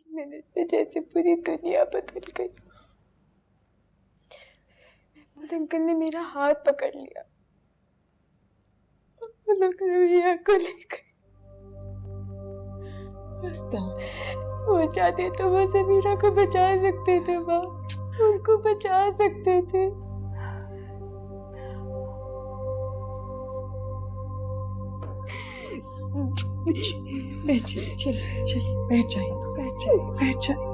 Minute में जैसे पूरी दुनिया बदल गई। महमूद अंकल ने मेरा हाथ पकड़ लिया, वो लोग समीरा को ले गए। वो चाहते तो वो समीरा को बचा सकते थे माँ, उनको बचा सकते थे। बैठिए, चलिए चलिए, बैठ जाइए, बैठ जाइए, बैठ जाइए।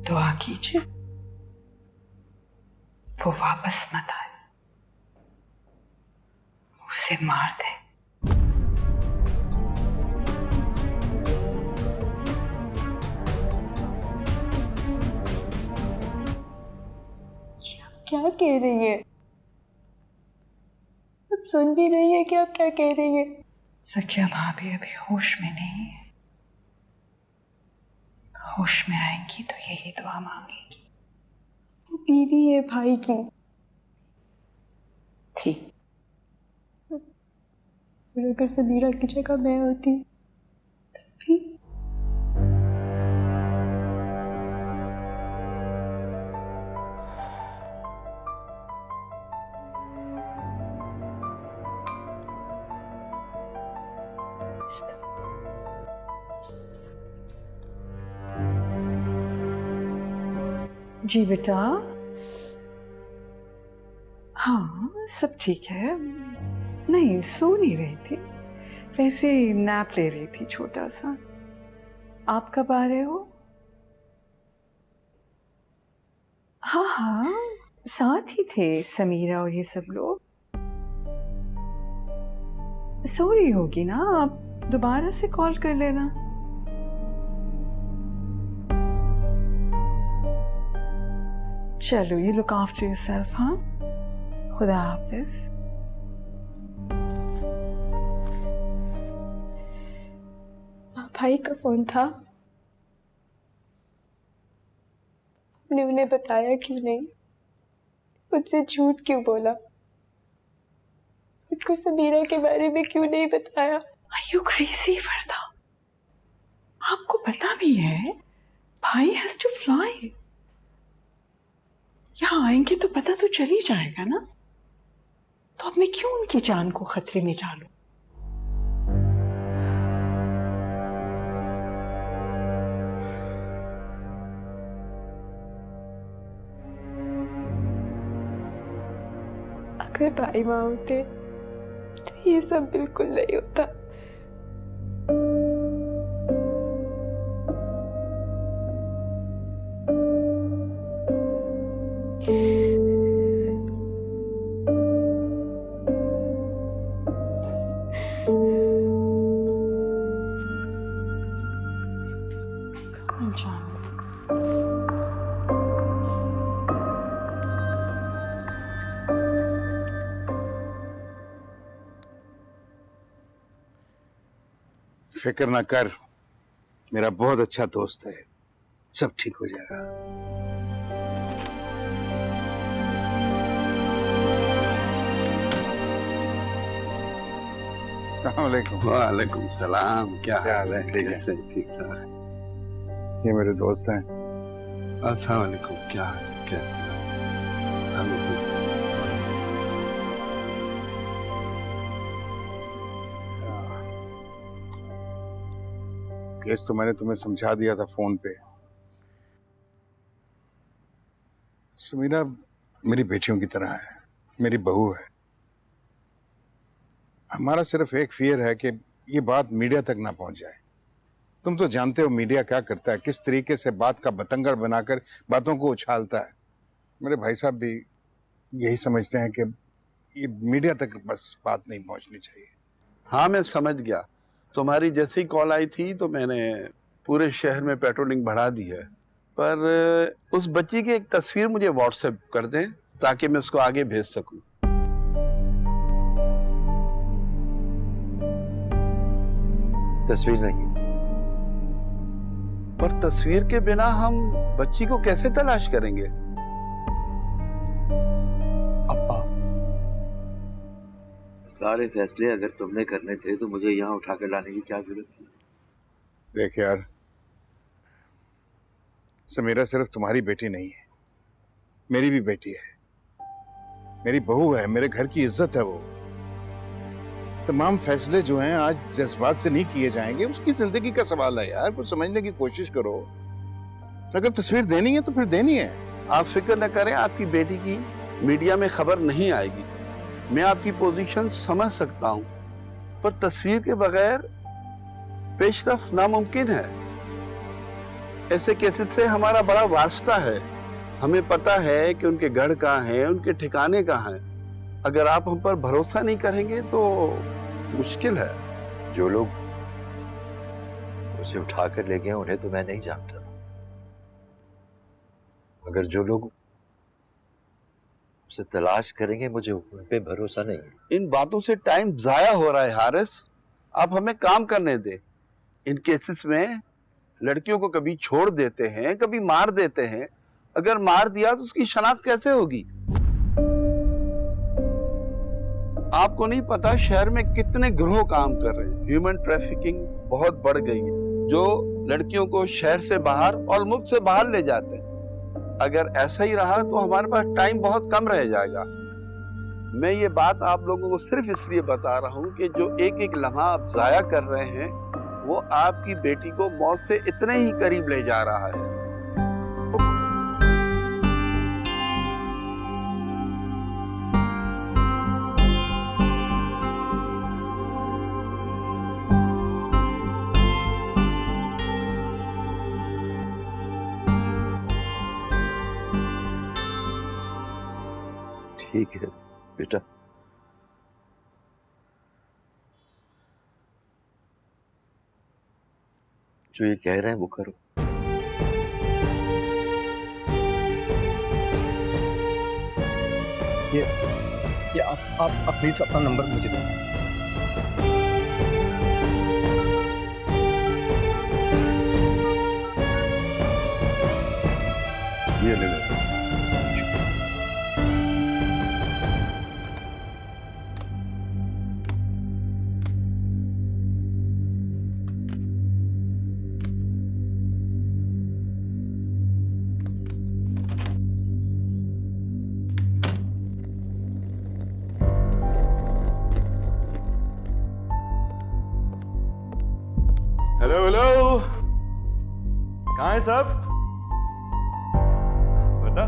दुआ कीजिए वो वापस मत आए, उसे मार दे। क्या कह रही है? अब सुन भी रही है कि आप क्या कह रही है? सकिया भाभी अभी होश में नहीं है, होश में आएंगी तो यही दुआ मांगेगी। वो बीवी है भाई की। थी। और अगर समीरा की जगह मैं होती तब भी। जी बेटा, हाँ सब ठीक है। नहीं सो नहीं रही थी, वैसे नैप ले रही थी छोटा सा। आप कब आ रहे हो? हाँ हाँ साथ ही थे समीरा और ये सब लोग। सो रही होगी ना, आप दोबारा से कॉल कर लेना। चलो, you look after yourself, हाँ? खुदा हाफिज। भाई का फोन था, आपने उन्हें बताया क्यों नहीं? मुझसे झूठ क्यों बोला? उनको समीरा के बारे में क्यों नहीं बताया? Are you crazy, वर्दा? आपको पता भी है भाई has to fly। यहाँ आएंगे तो पता तो चल ही जाएगा ना, तो अब मैं क्यों उनकी जान को खतरे में डालूं? अगर भाई माँ होते तो ये सब बिल्कुल नहीं होता। फिक्र ना कर, मेरा बहुत अच्छा दोस्त है, सब ठीक हो जाएगा। अस्सलाम वालेकुम। वालेकुम सलाम। क्या हाल है? ठीक है। ठीक ठाक। ये मेरे दोस्त हैं। अस्सलाम वालेकुम। क्या हाल? कैसे? केस तो मैंने तुम्हें समझा दिया था फोन पे। समीरा मेरी बेटियों की तरह है, मेरी बहू है। हमारा सिर्फ एक फियर है कि ये बात मीडिया तक ना पहुंच जाए। तुम तो जानते हो मीडिया क्या करता है, किस तरीके से बात का बतंगड़ बनाकर बातों को उछालता है। मेरे भाई साहब भी यही समझते हैं कि ये मीडिया तक बस बात नहीं पहुंचनी चाहिए। हाँ मैं समझ गया। तुम्हारी जैसे ही कॉल आई थी तो मैंने पूरे शहर में पेट्रोलिंग बढ़ा दी है। पर उस बच्ची की एक तस्वीर मुझे व्हाट्सएप कर दें ताकि मैं उसको आगे भेज सकूं। तस्वीर नहीं, पर तस्वीर के बिना हम बच्ची को कैसे तलाश करेंगे? अब्बा, सारे फैसले अगर तुमने करने थे तो मुझे यहाँ उठा कर लाने की क्या जरूरत थी? देख यार, समीरा सिर्फ तुम्हारी बेटी नहीं है, मेरी भी बेटी है, मेरी बहू है, मेरे घर की इज्जत है वो। तमाम फैसले जो हैं आज जज्बात से नहीं किए जाएंगे, उसकी जिंदगी का सवाल है यार, कुछ समझने की कोशिश करो। अगर तस्वीर देनी है तो फिर देनी है। आप फिक्र न करें, आपकी बेटी की मीडिया में खबर नहीं आएगी। मैं आपकी पोजीशन समझ सकता हूं, पर तस्वीर के बगैर पेशरफ नामुमकिन है। ऐसे केसेस से हमारा बड़ा वास्ता है, हमें पता है कि उनके घर कहाँ हैं, उनके ठिकाने कहाँ हैं। अगर आप हम पर भरोसा नहीं करेंगे तो मुश्किल है। जो लोग उसे उठा कर ले गए उन्हें तो मैं नहीं जानता, मगर जो लोग उसे तलाश करेंगे मुझे उन पे भरोसा नहीं है। इन बातों से टाइम जाया हो रहा है हारिस, आप हमें काम करने दें। इन केसेस में लड़कियों को कभी छोड़ देते हैं, कभी मार देते हैं। अगर मार दिया तो उसकी शनाख्त कैसे होगी? आपको नहीं पता शहर में कितने गिरोह काम कर रहे हैं। ह्यूमन ट्रैफिकिंग बहुत बढ़ गई है, जो लड़कियों को शहर से बाहर और मुल्क से बाहर ले जाते हैं। अगर ऐसा ही रहा तो हमारे पास टाइम बहुत कम रह जाएगा। मैं ये बात आप लोगों को सिर्फ इसलिए बता रहा हूँ कि जो एक एक लम्हा आप जाया कर रहे हैं वो आपकी बेटी को मौत से इतने ही करीब ले जा रहा है। ठीक है बेटा, जो ये कह रहे हैं वो करो। ये आप प्लीज अपना नंबर मुझे दें। ये ले ले। हेलो हेलो, कहाँ है सब? बता।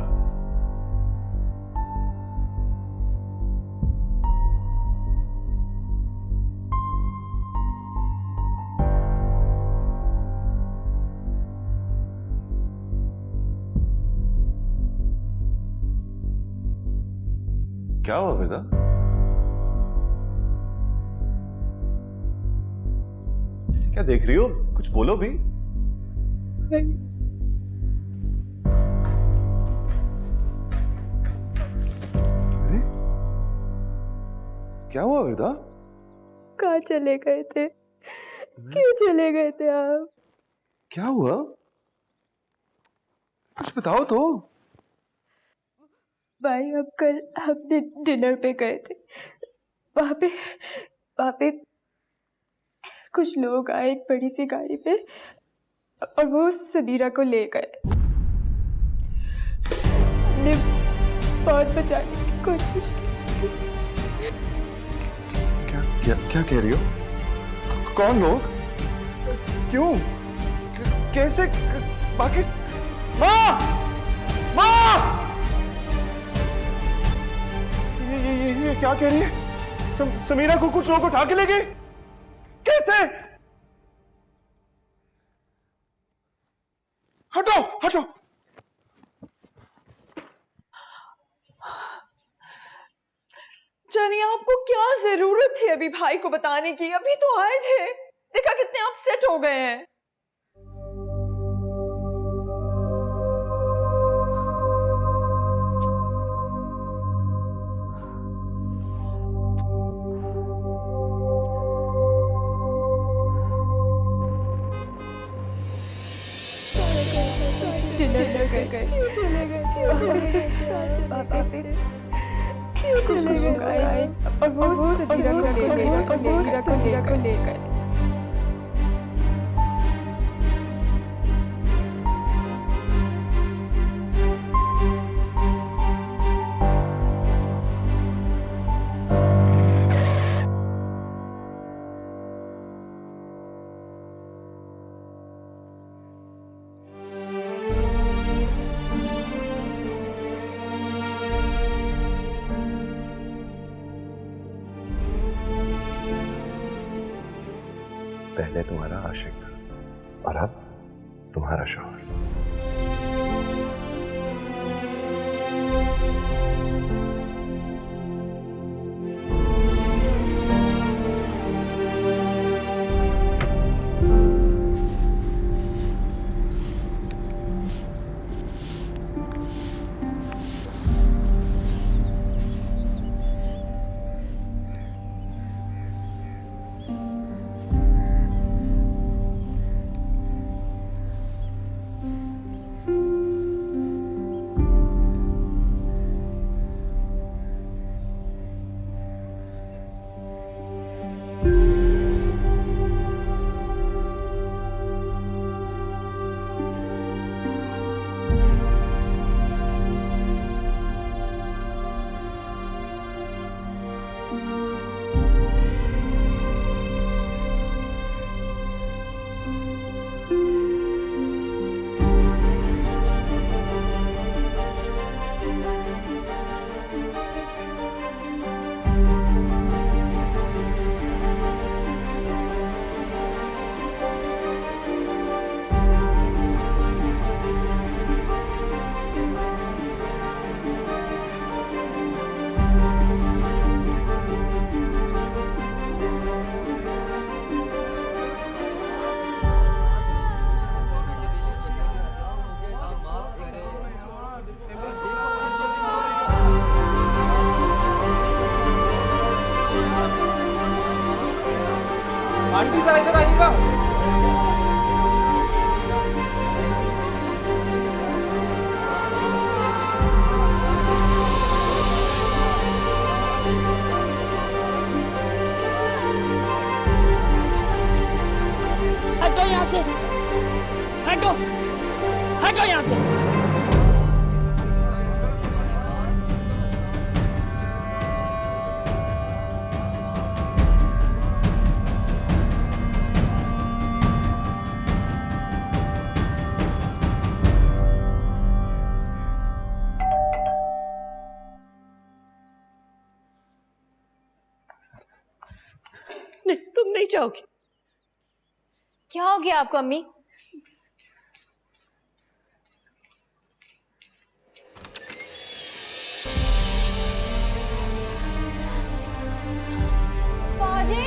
क्या हुआ बेटा? क्या देख रही हो? कुछ बोलो भी। अरे क्या हुआ बेटा? कहाँ चले गए थे? क्यों चले गए थे आप? क्या हुआ? कुछ बताओ तो। भाई, अब कल हम डिनर पे गए थे। वहाँ पे कुछ लोग आए एक बड़ी सी गाड़ी पे और वो समीरा को ले गए। हमने बहुत बचाने की कोशिश की। क्या कह रही हो? कौन लोग? क्यों? कैसे? बाकी माँ! माँ! ये क्या कह रही है? समीरा को कुछ लोग उठा के ले गए? कैसे? हटो हटो। जानिए, आपको क्या जरूरत थी अभी भाई को बताने की? अभी तो आए थे, देखा कितने अपसेट हो गए हैं। डिनर न कर क्यों चले गए पापा पे क्यों चले गए और वो समीरा को लेकर पहले तुम्हारा आशिक और अब तुम्हारा शौहर। आंटी जरा इधर आइएगा। हटो यहाँ से, हटो हटो यहाँ से। नहीं, तुम नहीं जाओगी। क्या हो गया आपको अम्मी? बाजी?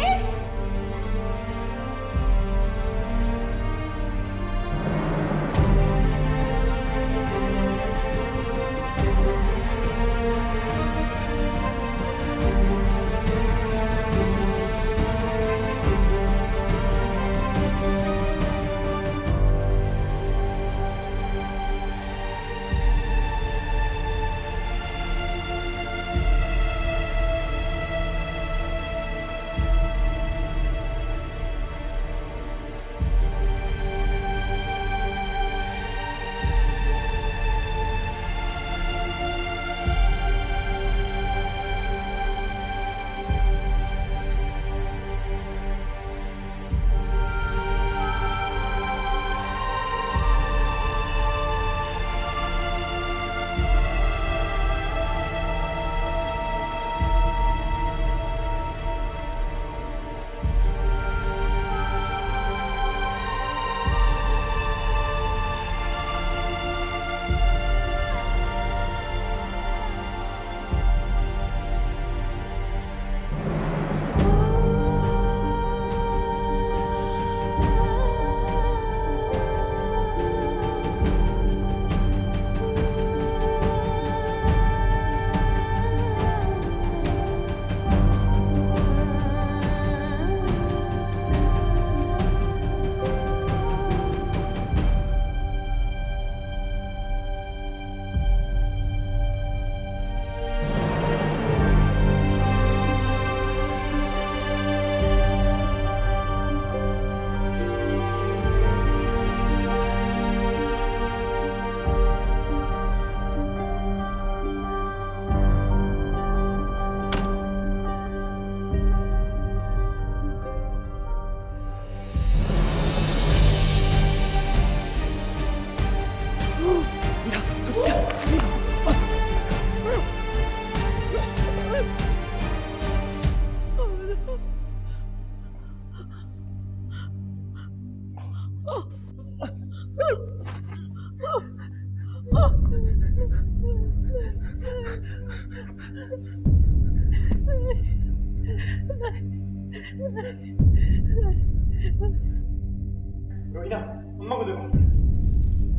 रोहिना, अम्मा को देखो।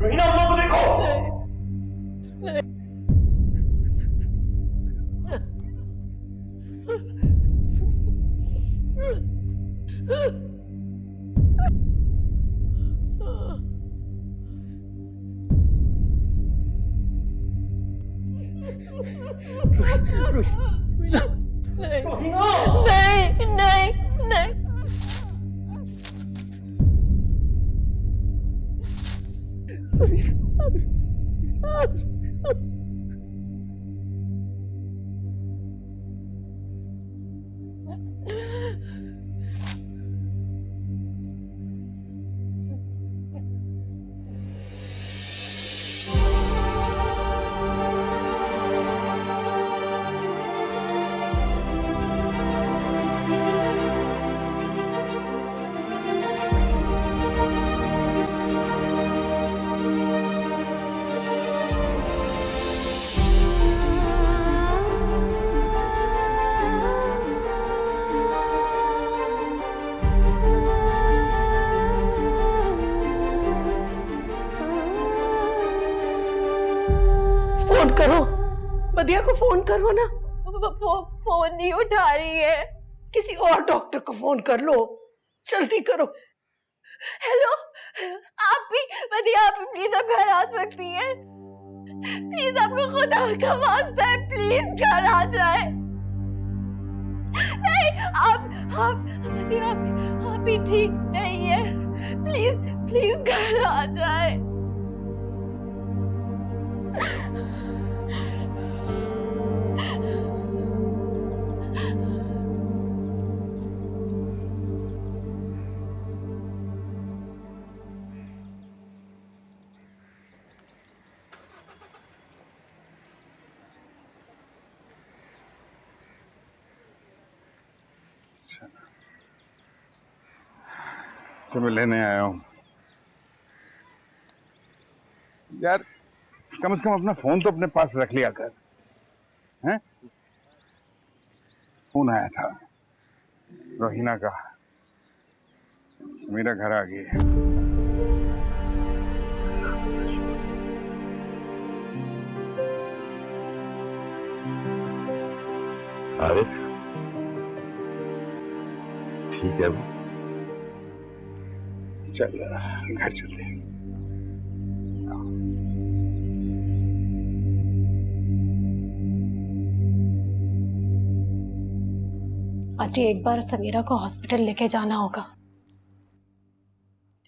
रोहिना, अम्मा को देखो। नहीं नहीं नहीं फोन करो, बदिया को फोन करो ना। फोन नहीं उठा रही है। किसी और डॉक्टर को फोन कर लो, जल्दी करो। हेलो, आप भी बदिया, आप भी प्लीज आप घर आ सकती हैं? प्लीज, आपको खुदा का वास्ता है, प्लीज घर आ जाए। नहीं, आप बदिया, आप भी ठीक नहीं है। प्लीज प्लीज घर आ जाए। तुम्हें लेने आया हूं यार। कम से कम अपना फोन तो अपने पास रख लिया कर, हैं? फोन आया था रोहिना का, समीरा घर आ गई है। आरिफ ठीक है वो? चल घर चलते हैं। आंटी, एक बार समीरा को हॉस्पिटल लेके जाना होगा।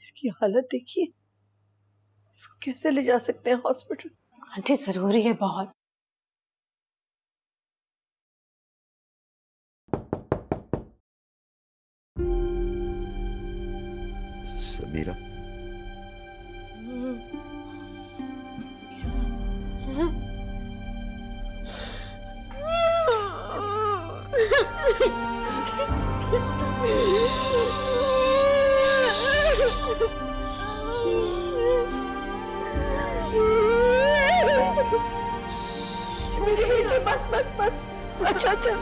इसकी हालत देखिए, इसको कैसे ले जा सकते हैं हॉस्पिटल? आंटी, जरूरी है बहुत। समीरा, मेरी बेटी, बस बस बस। अच्छा अच्छा,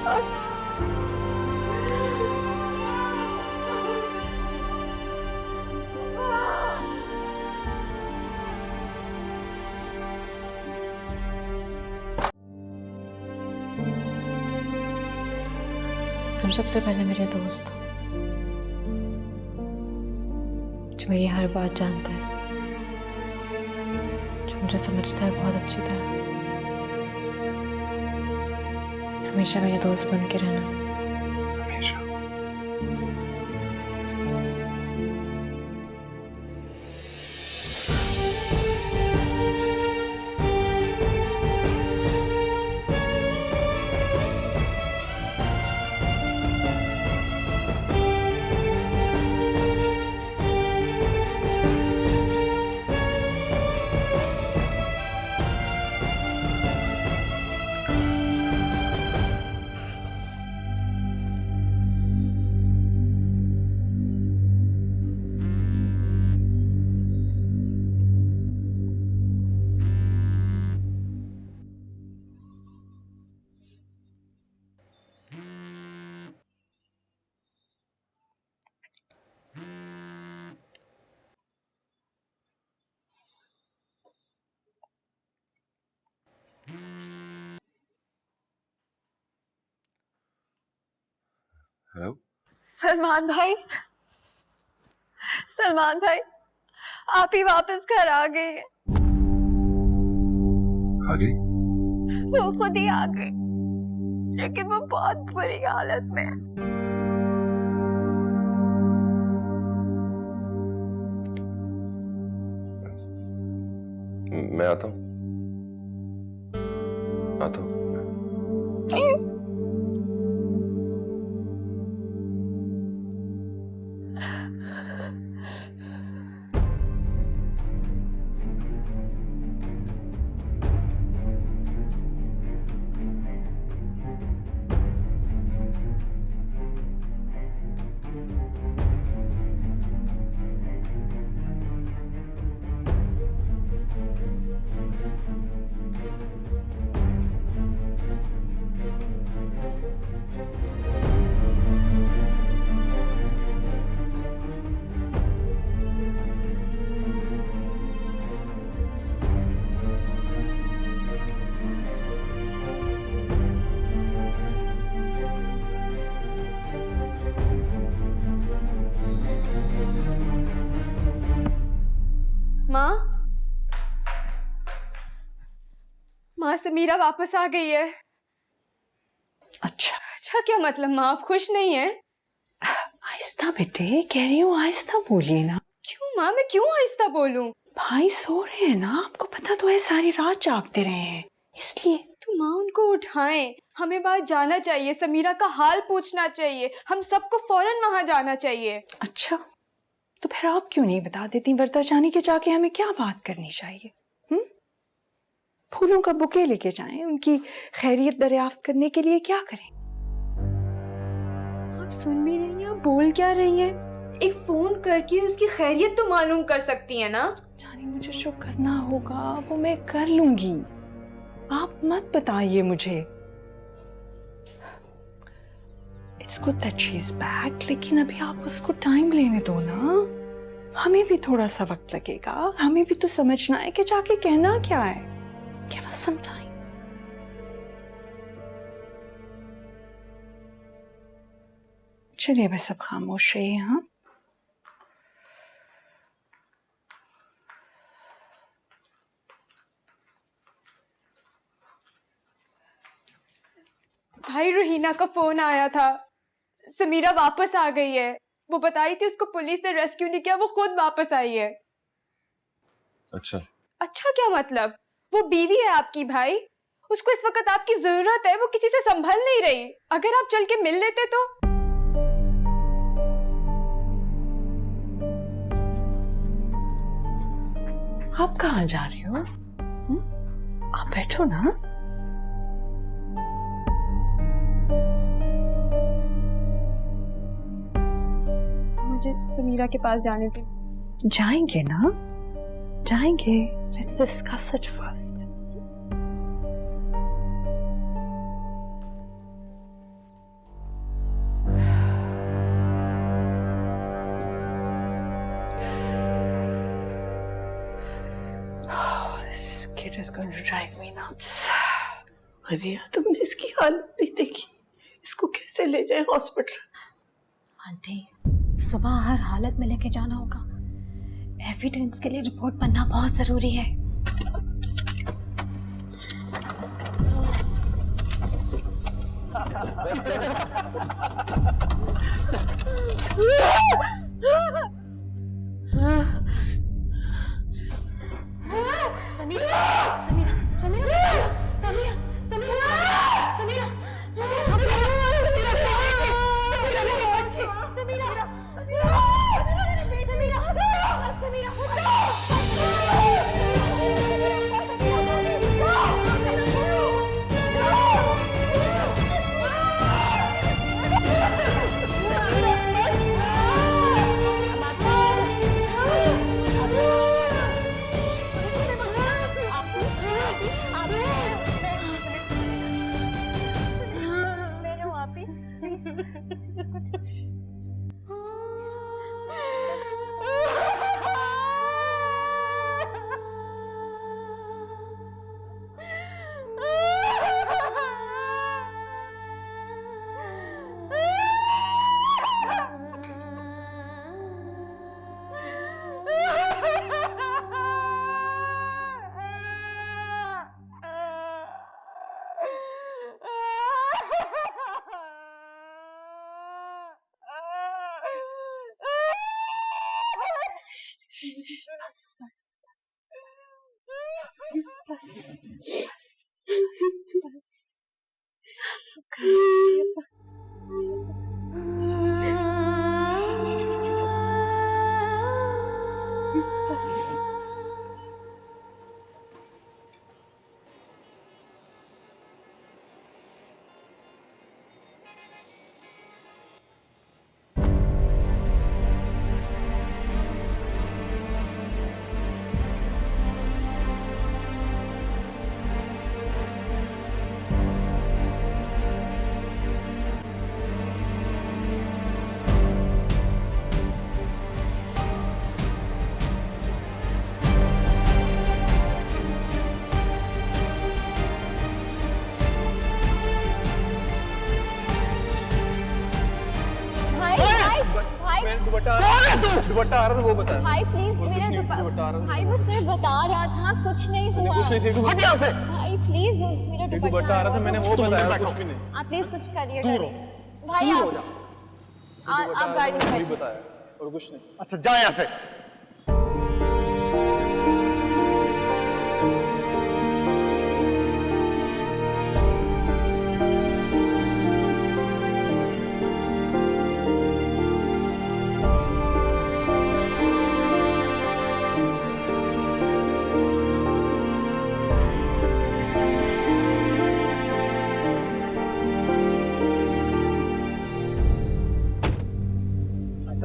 तुम सबसे पहले मेरे दोस्त हो, जो मेरी हर बात जानता है, जो मुझे समझता है बहुत अच्छी तरह। हमेशा मेरे दोस्त बन के रहना। हमेशा। हेलो। सलमान भाई, सलमान भाई, आप ही वापस घर आ गए हैं। आ गई? वो खुद ही आ गई, लेकिन वो बहुत बुरी हालत में है। मैं आता हूँ, आता हूँ। प्लीज। माँ, माँ समीरा वापस आ गई है। अच्छा अच्छा क्या मतलब माँ, आप खुश नहीं है? आहिस्ता बेटे, कह रही हूँ आहिस्ता बोलिए ना। क्यों माँ, मैं क्यों आहिस्ता बोलूं? भाई सो रहे हैं ना, आपको पता तो है सारी रात जागते रहे हैं, इसलिए। तो माँ उनको उठाएं, हमें बाहर जाना चाहिए, समीरा का हाल पूछना चाहिए, हम सबको फौरन वहां जाना चाहिए। अच्छा तो फिर आप क्यों नहीं बता देती वर्दा जाने के जाके हमें क्या बात करनी चाहिए? फूलों का बुके लेके जाएं, उनकी खैरियत दरियाफ्त करने के लिए क्या करें? आप सुन भी रही हैं, आप बोल क्या रही हैं? एक फोन करके उसकी खैरियत तो मालूम कर सकती है ना। जानी मुझे जो करना होगा वो मैं कर लूंगी, आप मत बताइए मुझे। It's good that she is back, लेकिन अभी आप उसको टाइम लेने दो ना, हमें भी थोड़ा सा वक्त लगेगा, हमें भी तो समझना है कि जाके कहना क्या है। Give us some time. चलिए बस अब खामोश रहिए। हाँ भाई रहीना का फोन आया था, समीरा वापस आ गई है। वो बता रही थी उसको पुलिस ने रेस्क्यू नहीं किया, वो खुद वापस आई है। अच्छा। अच्छा क्या मतलब? वो बीवी है आपकी भाई, उसको इस वक्त आपकी जरूरत है, वो किसी से संभल नहीं रही। अगर आप चल के मिल लेते तो। आप कहाँ जा रही हो? आप बैठो ना। मुझे समीरा के पास जाने दे। जाएंगे ना, जाएंगे। Let's discuss it first. Oh, this kid is going to drive me nuts. अरिया, तुमने इसकी हालत नहीं देखी, इसको कैसे ले जाए हॉस्पिटल? आंटी, सुबह हर हालत में लेके जाना होगा, एविडेंस के लिए रिपोर्ट बनना बहुत जरूरी है। समीरा, समीरा, समीरा, समीरा, समीरा, समीरा, बस बस बस बस बस दुपट्टा आ रहा था वो बता। भाई प्लीज मेरा भाई वो सिर्फ बता रहा था, कुछ नहीं हुआ। कुछ नहीं सीटू, हट यहाँ से। भाई प्लीज मेरा दुपट्टा आ रहा था, मैंने वो बताया, कुछ भी नहीं। आप प्लीज कुछ करिए भाई। आप गाड़ी में बैठिए। बताया और कुछ नहीं। अच्छा जा यहाँ से।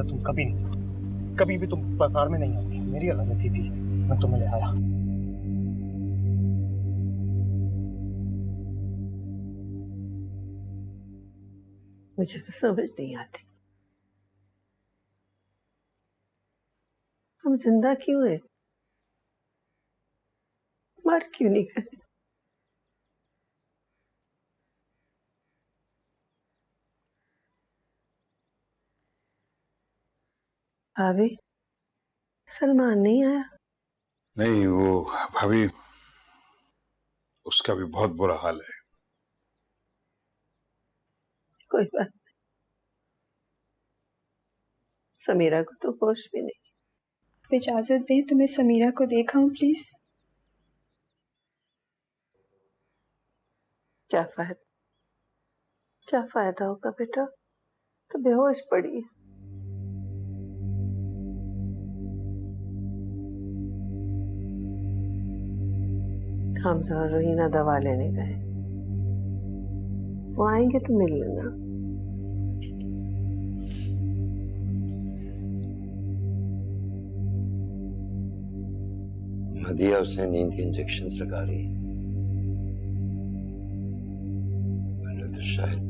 तुम कभी भी तुम बाजार में नहीं आओगे। मेरी गलती थी, मैं तुम्हें ले आया। मुझे तो समझ नहीं आती, हम जिंदा क्यों हैं, मर क्यों नहीं गए। भाभी, सलमान नहीं आया? नहीं, वो भाभी, उसका भी बहुत बुरा हाल है। कोई बात नहीं, समीरा को तो होश भी नहीं। इजाजत दें तो मैं समीरा को देखाऊं प्लीज। क्या फायदा होगा बेटा, तो बेहोश पड़ी है। हमजा और रोहिना दवा लेने गए, वो आएंगे तो मिल लेना। मदिया उसे नींद के इंजेक्शंस लगा रही है, वरना तो शायद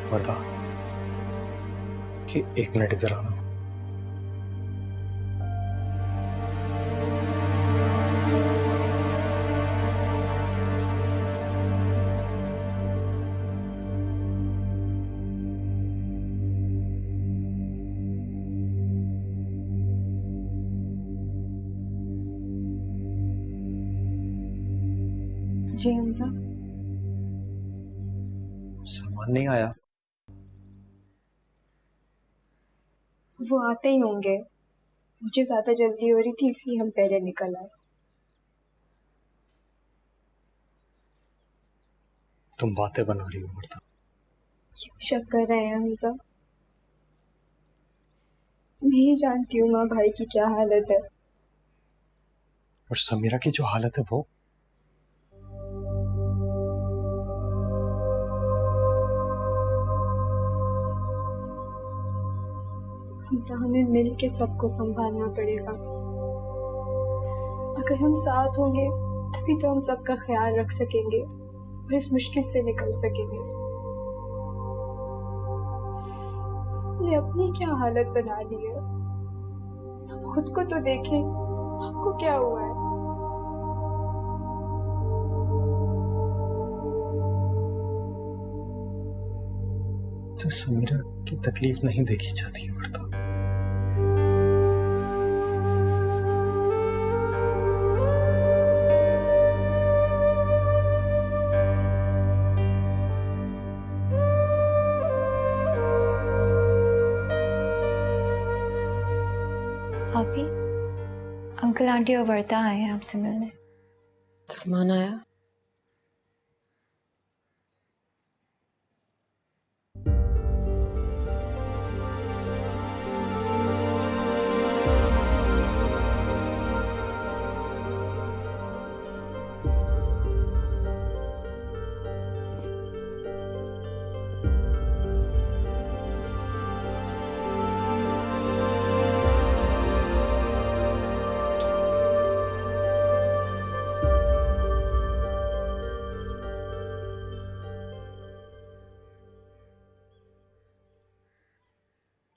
वर्दा, कि 1 मिनट इधर आना। जी हमजा। सलमान नहीं आया? वो आते ही होंगे, मुझे ज्यादा जल्दी हो रही थी इसलिए हम पहले निकल आए। तुम बातें बना रही हो वर्दा। क्यों शक कर रहे हैं हमजा? मैं ही जानती हूँ माँ भाई की क्या हालत है। और समीरा की जो हालत है वो, हमजा हमें मिल के सबको संभालना पड़ेगा। अगर हम साथ होंगे तभी तो हम सबका ख्याल रख सकेंगे और इस मुश्किल से निकल सकेंगे। हमने अपनी क्या हालत बना ली है। हम खुद को तो देखें, हमको क्या हुआ है। तो समीरा की तकलीफ नहीं देखी जाती है वर्ता। भाभी, अंकल आंटी और वर्ता आए हैं आपसे मिलने। सलमान आया?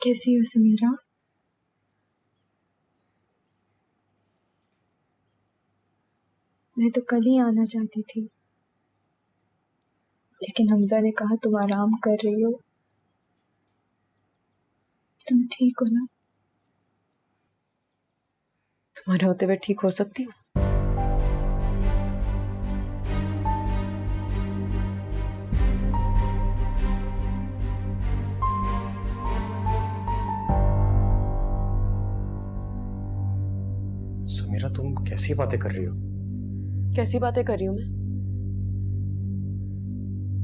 कैसी हो समीरा? मैं तो कल ही आना चाहती थी, लेकिन हमजा ने कहा तुम आराम कर रही हो। तुम ठीक हो ना? तुम्हारे होते हुए ठीक हो सकती हूँ? समीरा, तुम कैसी बातें कर रही हो? कैसी बातें कर रही हूँ मैं?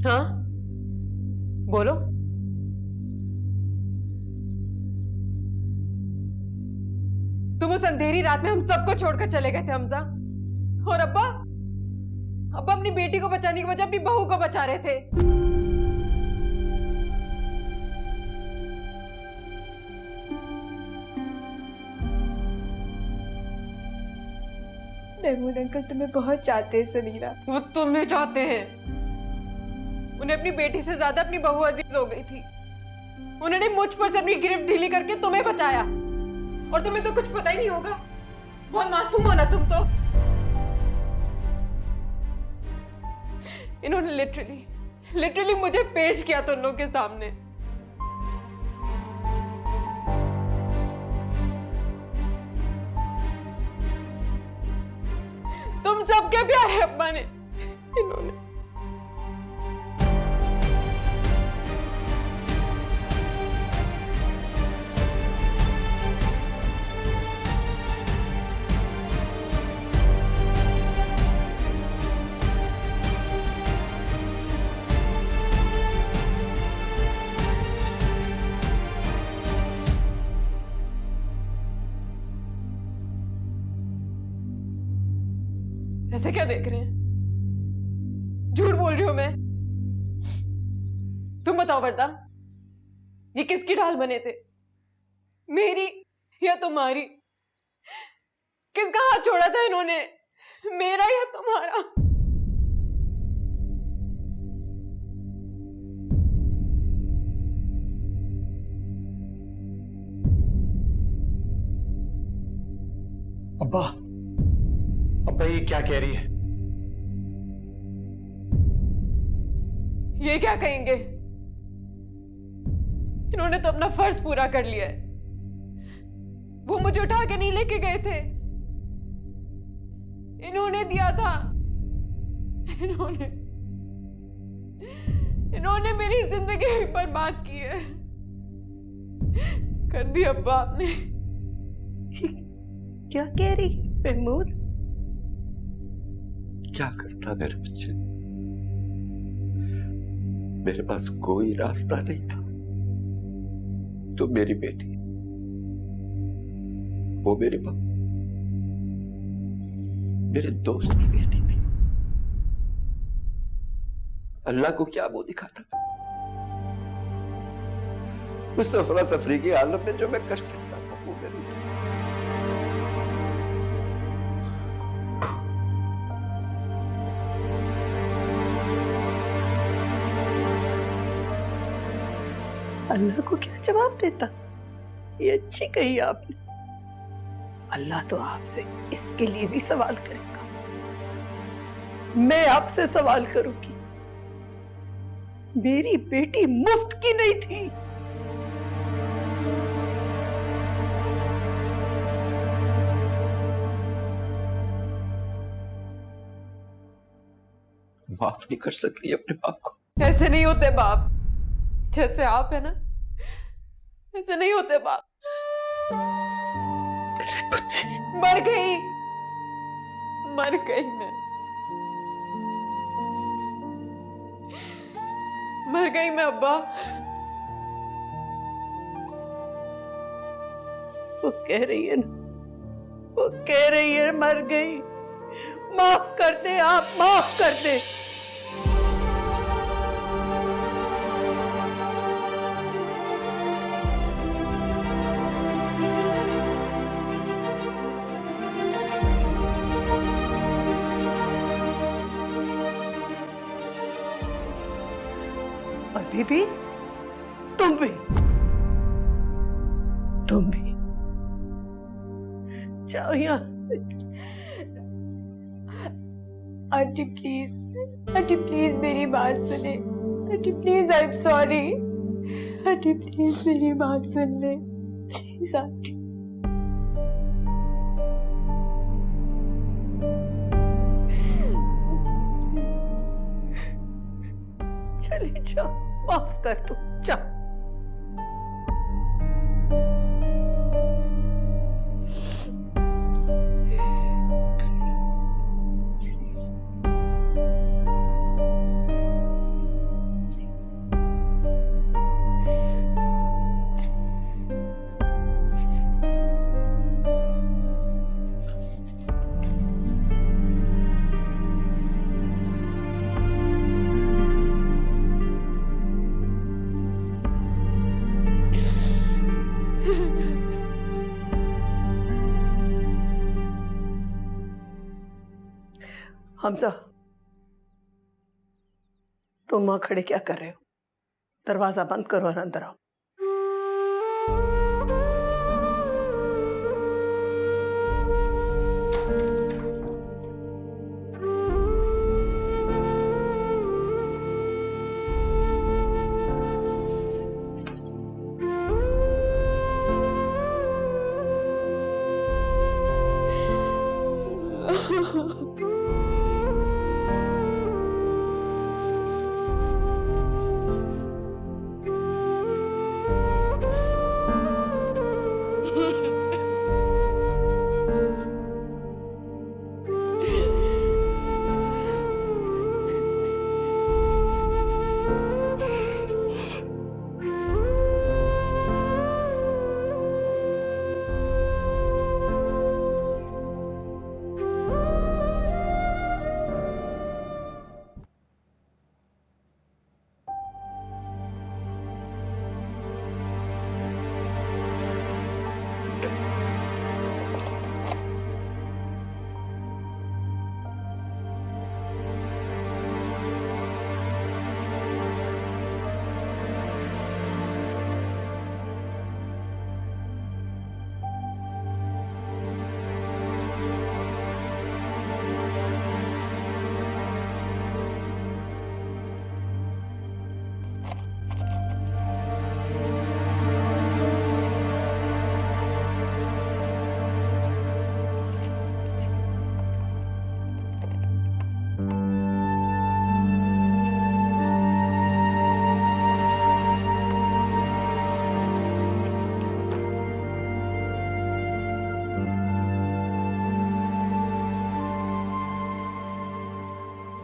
हाँ, बोलो। तुम उस अंधेरी रात में हम सबको छोड़कर चले गए थे हमजा, और अब्बा अपनी बेटी को बचाने की वजह अपनी बहू को बचा रहे थे। महमूद अंकल तुम्हें बहुत चाहते हैं समीरा। वो तुम्हें चाहते हैं। उन्हें अपनी बेटी से ज्यादा अपनी बहू अजीज हो गई थी। उन्होंने मुझ पर से अपनी गिरफ्त ढीली करके तुम्हें बचाया, और तुम्हें तो कुछ पता ही नहीं होगा। बहुत मासूम हो ना तुम तो। इन्होंने लिटरली मुझे पेश किया तुम लोगों के सामने। तुम सबके प्यारे अब्बा ने इन्होंने ऐसे क्या देख रहे हैं? झूठ बोल रही हूं मैं? तुम बताओ वर्दा, ये किसकी ढाल बने थे? मेरी या तुम्हारी? किसका हाथ छोड़ा था इन्होंने, मेरा या तुम्हारा? अब्बा, अब्बा ये क्या कह रही है? ये क्या कहेंगे? इन्होंने तो अपना फर्ज पूरा कर लिया है। वो मुझे उठा के नहीं लेके गए थे, इन्होंने दिया था। इन्होंने मेरी जिंदगी बर्बाद की है, कर दी अब्बा आपने। क्या कह रही है महमूद? क्या करता मेरे बच्चे? मेरे पास कोई रास्ता नहीं था। तो मेरी बेटी, वो मेरे पास मेरे दोस्त की बेटी थी। अल्लाह को क्या वो दिखाता? उस अफरा तफरी की हालत में जो मैं कर सकता था वो मैंने किया। अल्लाह को क्या जवाब देता? ये अच्छी कही आपने। अल्लाह तो आपसे इसके लिए भी सवाल करेगा। मैं आपसे सवाल करूंगी, मेरी बेटी मुफ्त की नहीं थी। माफ नहीं कर सकती अपने बाप को? ऐसे नहीं होते बाप, जैसे आप है ना, ऐसे नहीं होते बाप। बच्ची मर गई मैं, मर गई मैं अब्बा। वो कह रही है ना, वो कह रही है मर गई। माफ कर दे आप, माफ कर दे। और बीबी, तुम भी जाओ यहां से। आंटी प्लीज मेरी बात सुने। Aunty please, I am sorry. Aunty please मेरी बात सुन ले, प्लीज आंटी। चले जाओ, माफ कर दो, जाओ। हमजा, तुम वहां खड़े क्या कर रहे हो? दरवाजा बंद करो और अंदर आओ।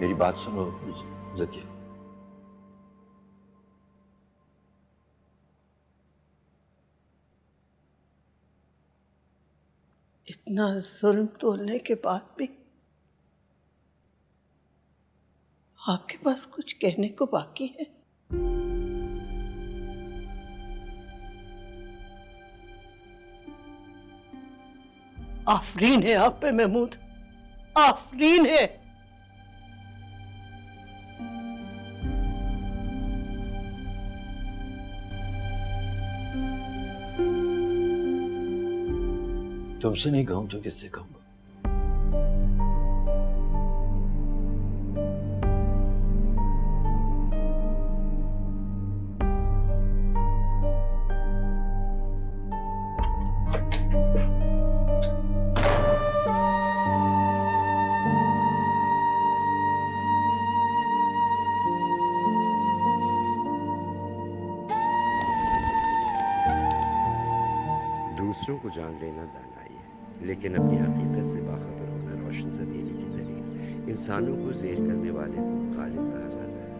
मेरी बात सुनो ज़किया। इतना जुल्म तोलने के बाद भी आपके पास कुछ कहने को बाकी है? आफरीन है आप पे महमूद, आफरीन है। तुमसे नहीं कहूं तो किससे कहूंगा? दूसरों को जान लेना दानाई है, लेकिन अपनी हकीकत से बाखबर होना रोशन ज़मीरी की दलील। इंसानों को ज़ेर करने वाले को गालिब कहा जाता है,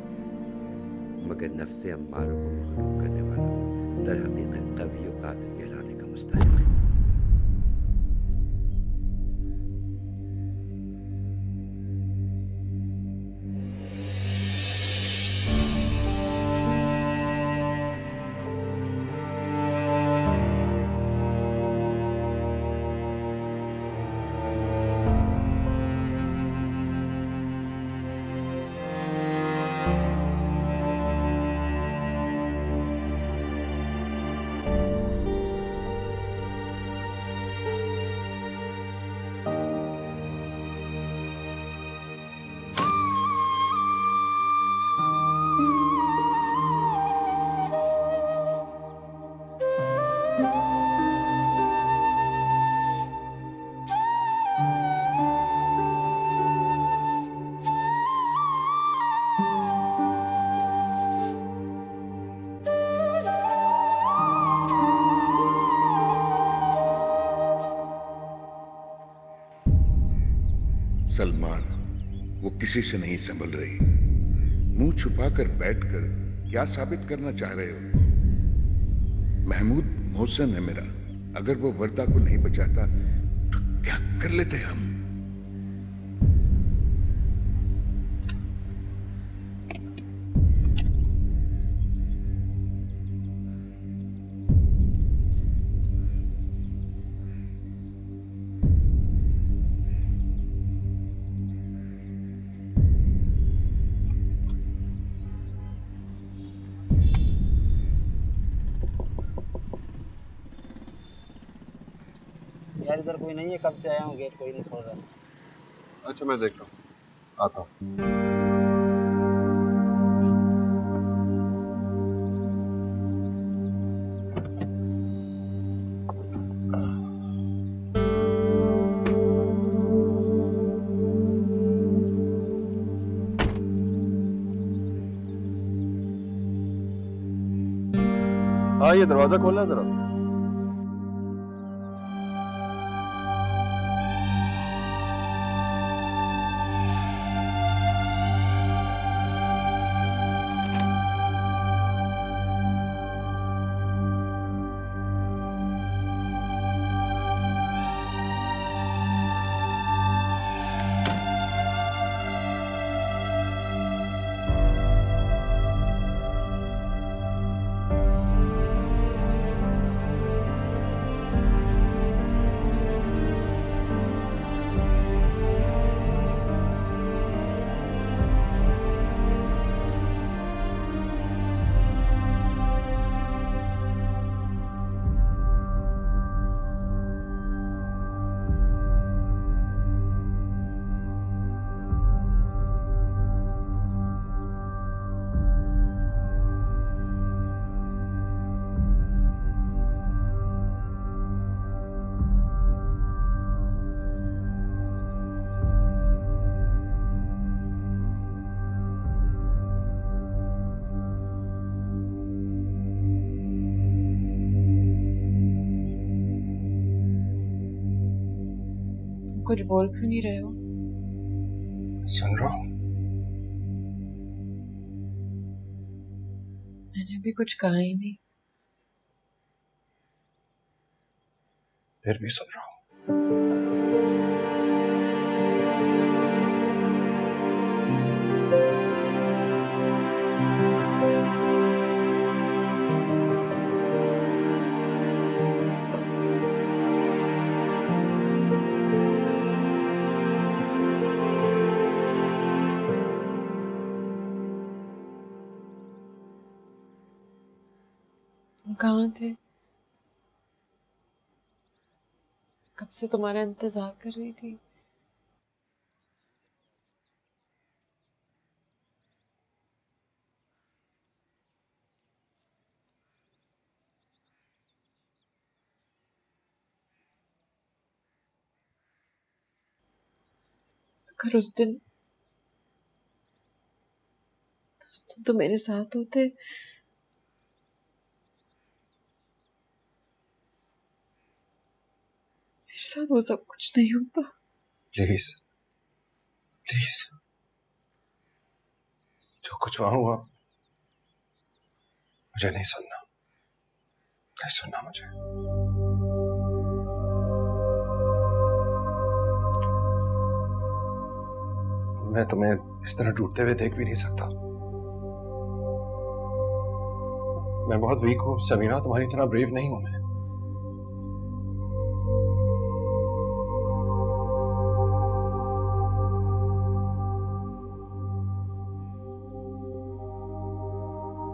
मगर नफ्स अम्मारों को मखलूक करने वाला दर हकीकत कवी और कातिल कहलाने का मुस्तहिक है। सलमान, वो किसी से नहीं संभल रही। मुंह छुपाकर बैठकर क्या साबित करना चाह रहे हो? महमूद मोहसिन है मेरा, अगर वो वर्दा को नहीं बचाता तो क्या कर लेते हम? यार इधर कोई नहीं है, कब से आया हूँ, गेट कोई नहीं खोल रहा। अच्छा मैं देखता हूँ, आता हूँ। हाँ ये दरवाजा खोलना जरा। कुछ बोल क्यों नहीं रहे हो? सुन रहा हूँ। मैंने भी कुछ कहा ही नहीं। फिर भी सुन रहा हूँ। तुम कहाँ थे? कब से तुम्हारा इंतजार कर रही थी। अगर उस दिन तो मेरे साथ होते, मेरे साथ वो सब कुछ नहीं होता। प्लीज प्लीज, जो कुछ वहां हुआ मुझे नहीं सुनना, नहीं सुनना मुझे। मैं तुम्हें इस तरह टूटते हुए देख भी नहीं सकता। मैं बहुत वीक हूं समीरा, तुम्हारी तरह ब्रेव नहीं हूं मैं।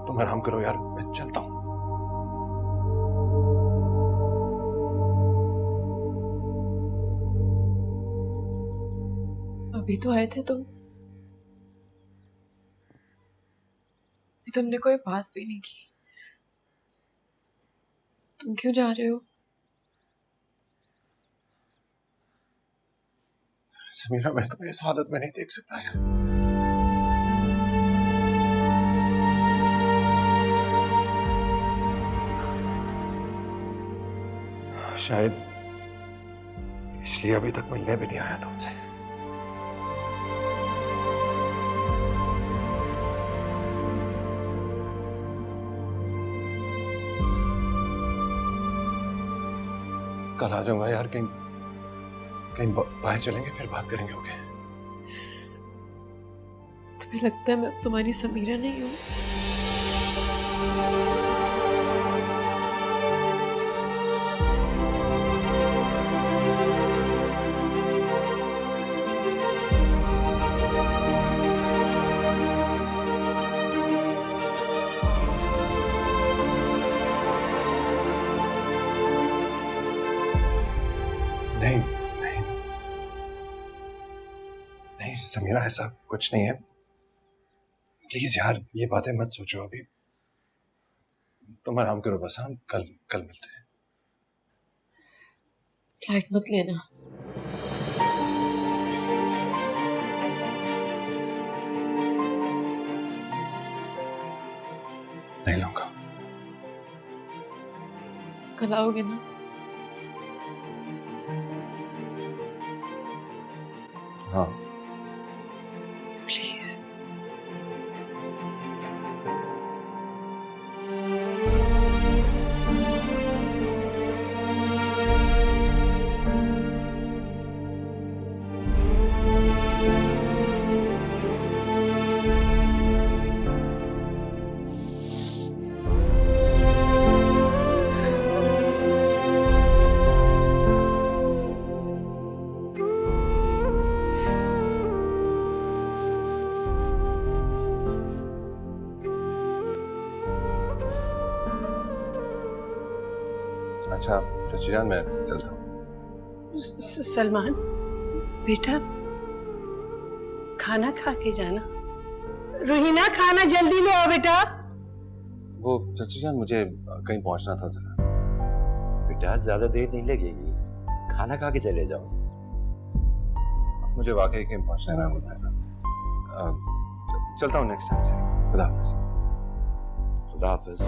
तुम आराम करो यार, मैं चलता हूं। अभी तो आए थे तुम, तुमने कोई बात भी नहीं की। तुम क्यों जा रहे हो? समीरा, मैं तुम्हें इस हालत में नहीं देख सकता यार। शायद इसलिए अभी तक मिलने भी नहीं आया तुमसे। कल आ जाऊंगा यार, कहीं कहीं बाहर चलेंगे, फिर बात करेंगे। ओके? तुम्हें लगता है मैं अब तुम्हारी समीरा नहीं हूँ? नहीं नहीं नहीं समीरा, ऐसा कुछ नहीं है। प्लीज यार, ये बातें मत सोचो अभी। तुम आराम करो बस। हम कल मिलते हैं। फ्लाइट मत लेना। नहीं लूंगा। कल आओगे ना? हाँ प्लीज। अच्छा तो चिरान, मैं चलता हूँ। सलमान बेटा, खाना खा के जाना। रोहिना, खाना जल्दी ले आओ बेटा। वो चाची जान, मुझे कहीं पहुंचना था जरा। बेटा ज्यादा देर नहीं लगेगी, खाना खा के चले जाओ। मुझे वाकई कहीं पहुंचना है, मैं बताया। चलता हूँ नेक्स्ट टाइम से। खुदा हाफिज। खुदा हाफिज।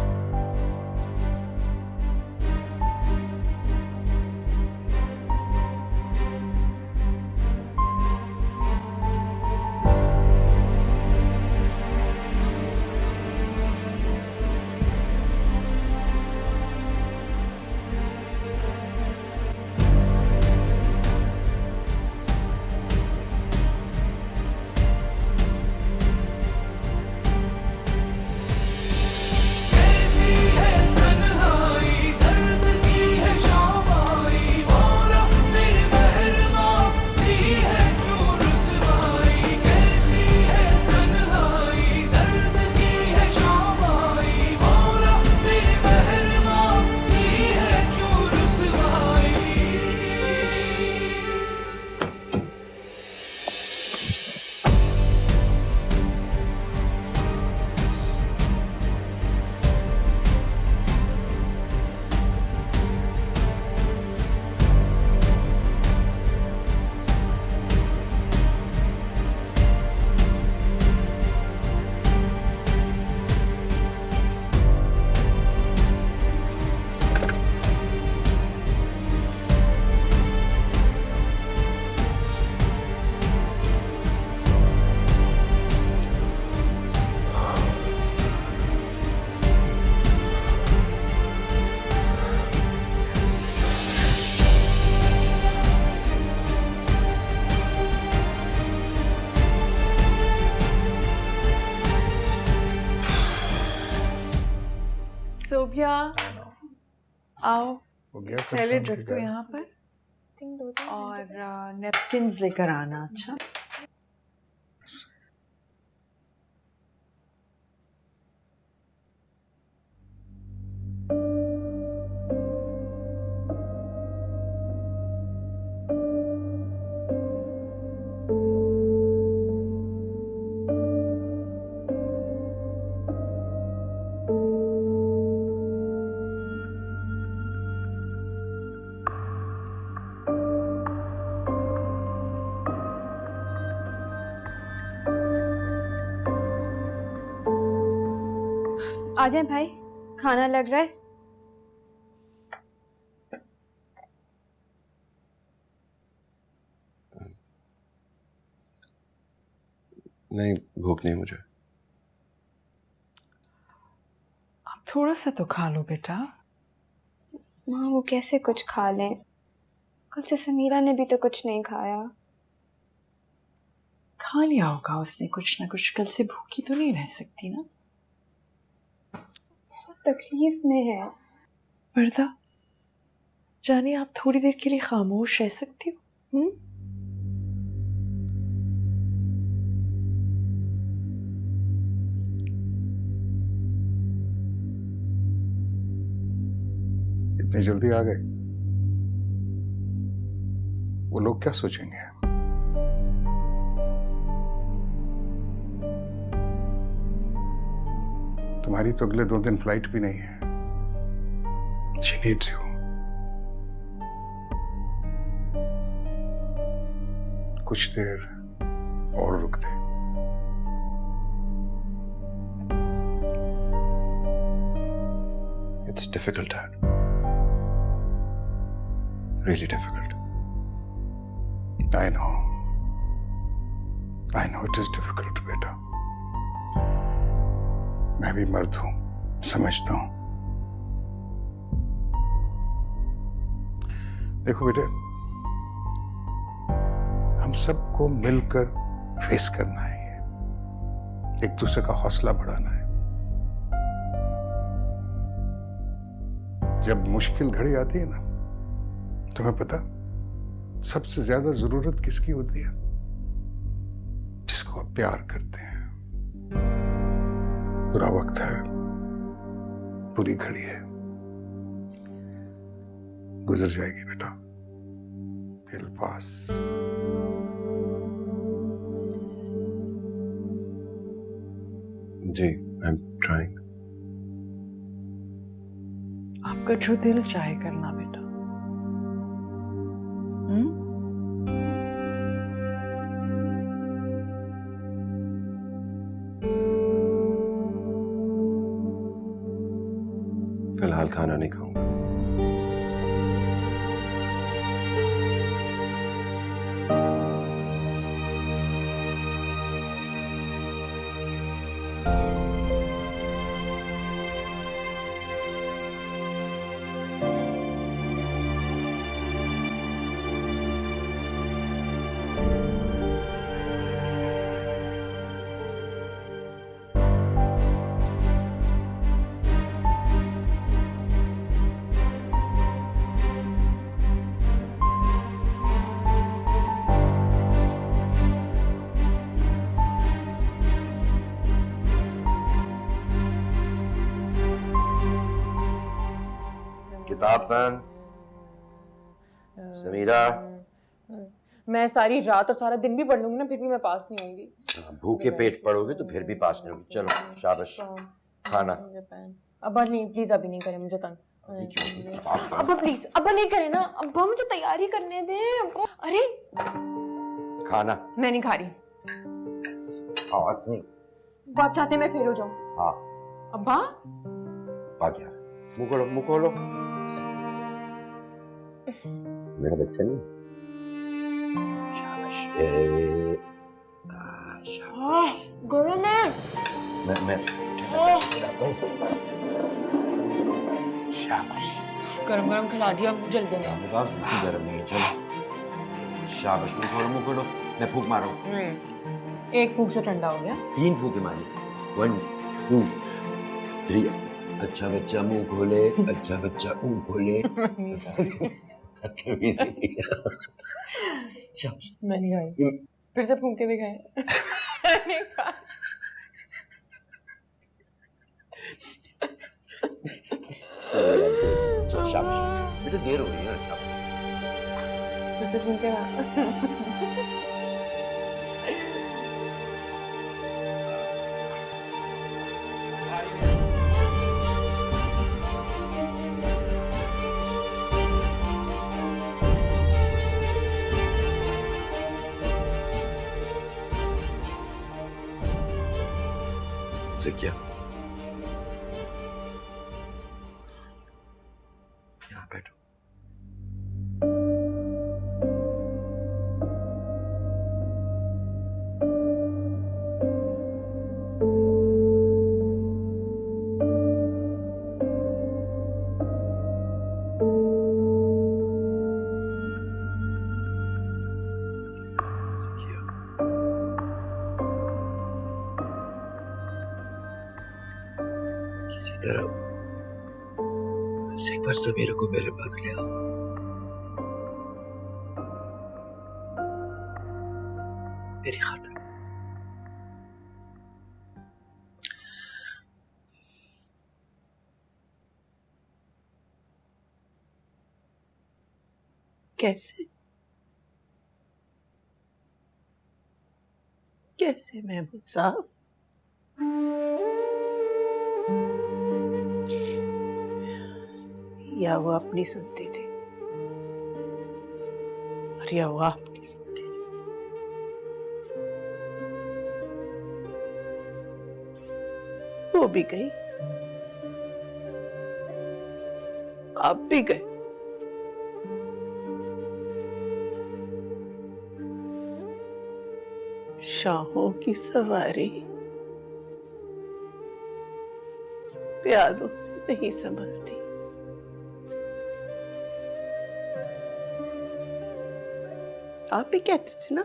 कैसी गया, आओ हो गया सैलेड रख दो यहाँ पर और नेपकिन्स लेकर आना। अच्छा आ जाए भाई, खाना लग रहा है। नहीं, भूख नहीं मुझे। आप थोड़ा सा तो खा लो बेटा। माँ वो कैसे कुछ खा लें, कल से समीरा ने भी तो कुछ नहीं खाया। खा लिया होगा उसने कुछ ना कुछ, कल से भूखी तो नहीं रह सकती ना। तकलीफ में है। वर्दा जाने आप थोड़ी देर के लिए खामोश रह सकती हो? इतनी जल्दी आ गए? वो लोग क्या सोचेंगे? तुम्हारी तो अगले 2 दिन फ्लाइट भी नहीं है। She needs you. कुछ देर और रुक दे। It's difficult, Dad. Really difficult. I know. I know it is difficult, बेटा। मैं भी मर्द हूं, समझता हूं। देखो बेटे, हम सबको मिलकर फेस करना है, एक दूसरे का हौसला बढ़ाना है। जब मुश्किल घड़ी आती है ना, तुम्हें पता सबसे ज्यादा जरूरत किसकी होती है? जिसको आप प्यार करते हैं। बुरा वक्त है, बुरी घड़ी है, गुजर जाएगी बेटा। It'll pass. Ji, I'm trying. आपका जो दिल चाहे करना बेटा। फिलहाल खाना नहीं खाऊंगा। किताब पेन समीरा। मैं सारी रात और सारा दिन भी पढ़ लूंगी ना, फिर भी मैं पास नहीं होंगी। भूखे पेट पढ़ोगे तो फिर भी पास नहीं होगी। चलो शाबाश। खाना अब्बा नहीं, प्लीज अभी नहीं करें, मुझे तंग। अब्बा प्लीज, अब्बा नहीं करे ना, अब्बा मुझे तैयारी करने दे अब्बा। अरे खाना मैं नहीं खा रही। आप चाहते मैं फेल हो जाऊं? हाँ अब्बा आ गया। मुंह खोलो, मुंह खोलो। मेरा बच्चा नहीं। शाबाश। गरम है। मैं शाबाश। गरम गरम खिला दिया जल्दी में। मेरे पास भूख गरम नहीं है। चलो शाबाश। मुंह खोलो, मुंह खोलो। मैं फूंक मारूं। एक फूंक से ठंडा हो गया। 3 फूंके मारी। 1 2 3 अच्छा बच्चा मुंह खोले, अच्छा बच्चा मुंह खोले। बदतमीजी नहीं। शाबाश। मैं नहीं खाई, फिर से फूंक के दिखाए। नहीं खा। शाबाश बेटा, देर हो गई है। शाबाश। फिर से फूंक के ना। क्या यहाँ बैठो। किसी तरह एक बार समीरा को मेरे पास ले आओ। मेरी खातिर। कैसे कैसे महमूद साहब? या वो अपनी सुनती थी और या वो आपकी सुनती थी। वो भी गई, आप भी गए। शाहों की सवारी प्यादों से नहीं संभलती। आप भी कहते थे ना।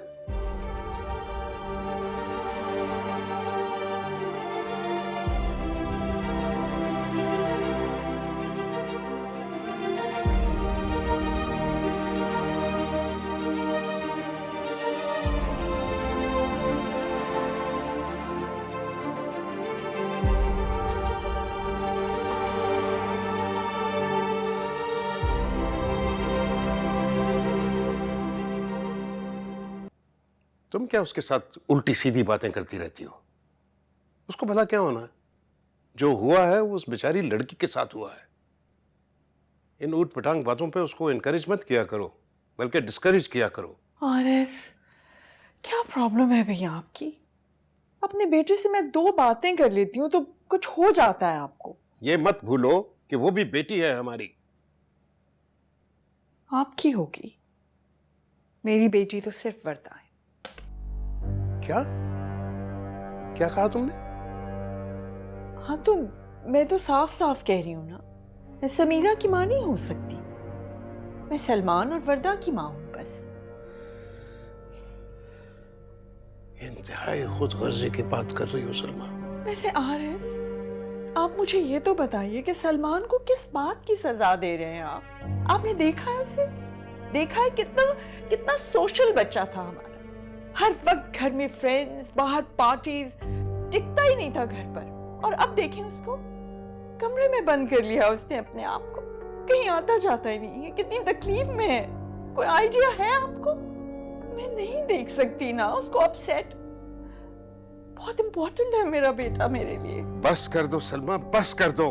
तुम क्या उसके साथ उल्टी सीधी बातें करती रहती हो? उसको भला क्या होना है? जो हुआ है वो उस बेचारी लड़की के साथ हुआ है। इन ऊट पटांग बातों पे उसको एनकरेज मत किया करो, बल्कि डिस्करेज किया करो। आरएस, क्या प्रॉब्लम है भैया आपकी? अपने बेटे से मैं 2 बातें कर लेती हूँ तो कुछ हो जाता है आपको। ये मत भूलो कि वो भी बेटी है हमारी। आपकी होगी, मेरी बेटी तो सिर्फ वर्दा है। क्या क्या कहा तुमने? हाँ तो मैं तो साफ साफ कह रही हूँ ना, मैं समीरा की माँ नहीं हो सकती, मैं सलमान और वर्दा की माँ हूँ बस। इंतहाई खुदगर्जी की बात कर रही हो सलमा। वैसे आरएस, आप मुझे ये तो बताइए कि सलमान को किस बात की सजा दे रहे हैं आप? आपने देखा है उसे? देखा है कितना कितना सोशल बच्चा था हमारा। हर वक्त घर में फ्रेंड्स, बाहर पार्टीज, टिकता ही नहीं था घर पर। और अब देखें उसको, कमरे में बंद कर लिया उसने अपने आप को, कहीं आता जाता ही नहीं है, कितनी तकलीफ में है। कोई आइडिया है आपको? मैं नहीं देख सकती ना उसको अपसेट। बहुत इंपॉर्टेंट है मेरा बेटा मेरे लिए। बस कर दो सलमा, बस कर दो।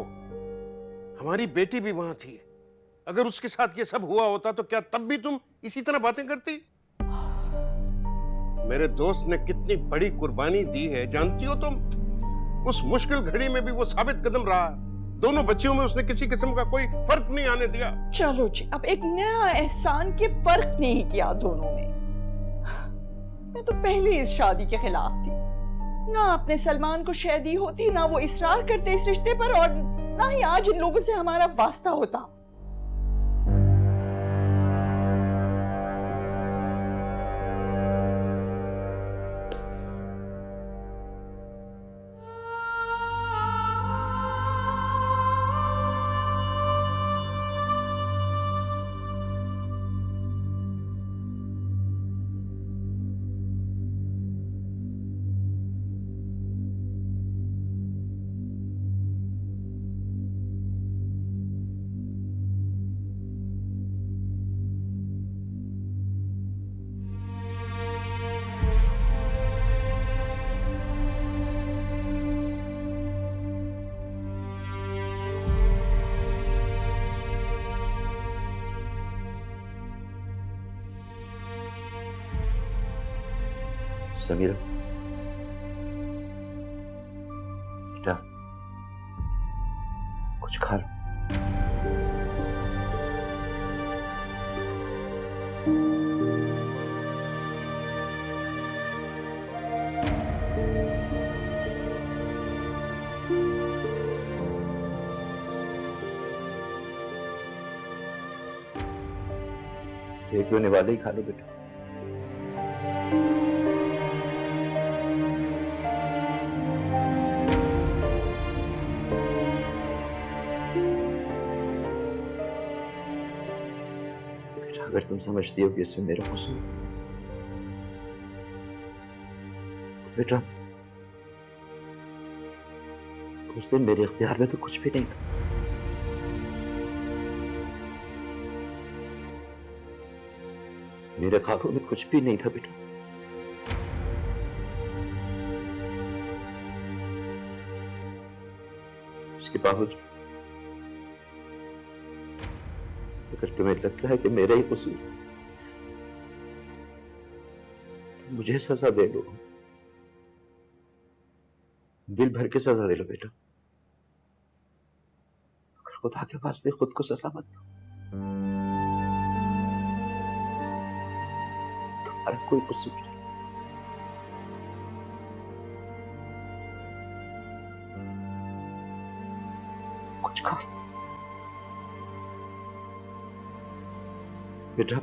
हमारी बेटी भी वहां थी। अगर उसके साथ ये सब हुआ होता तो क्या तब भी तुम इसी तरह बातें करती? मेरे दोस्त ने कितनी बड़ी कुर्बानी दी है जानती हो तुम? उस मुश्किल घड़ी में भी वो साबित कदम रहा। दोनों बच्चियों में उसने किसी किस्म का कोई फर्क नहीं आने दिया। चलो जी, अब एक नया एहसान के फर्क नहीं किया दोनों में। मैं तो पहले इस शादी के खिलाफ थी। ना आपने सलमान को शय दी होती, ना वो इसरार करते इस रिश्ते पर, और ना ही आज इन लोगों से हमारा वास्ता होता। समीरा बेटा, कुछ खा लो। एक होने वाले ही खा लो बेटा। बेटा अगर तुम समझती हो कि इसमें मेरा कसूर, बेटा उस दिन मेरे इख्तियार में तो कुछ भी नहीं था। मेरे काबू में कुछ भी नहीं था बेटा। उसके बावजूद अगर तुम्हें लगता है कि मेरा ही कसूर, तो मुझे सजा दे लो, दिल भर के सजा दे लो बेटा, मगर खुदा के वास्ते खुद को सजा मत दो। तुम्हारा कोई कसूर नहीं। कुछ खा बेटा।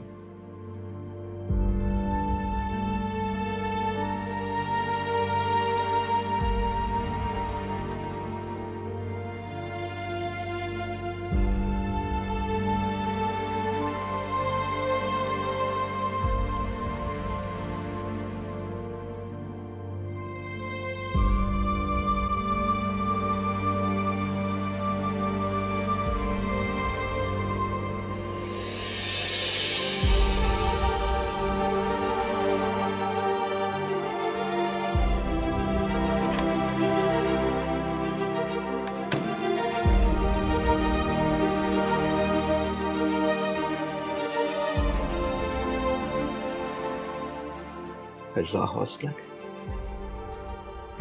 अल्लाह हौसला दे,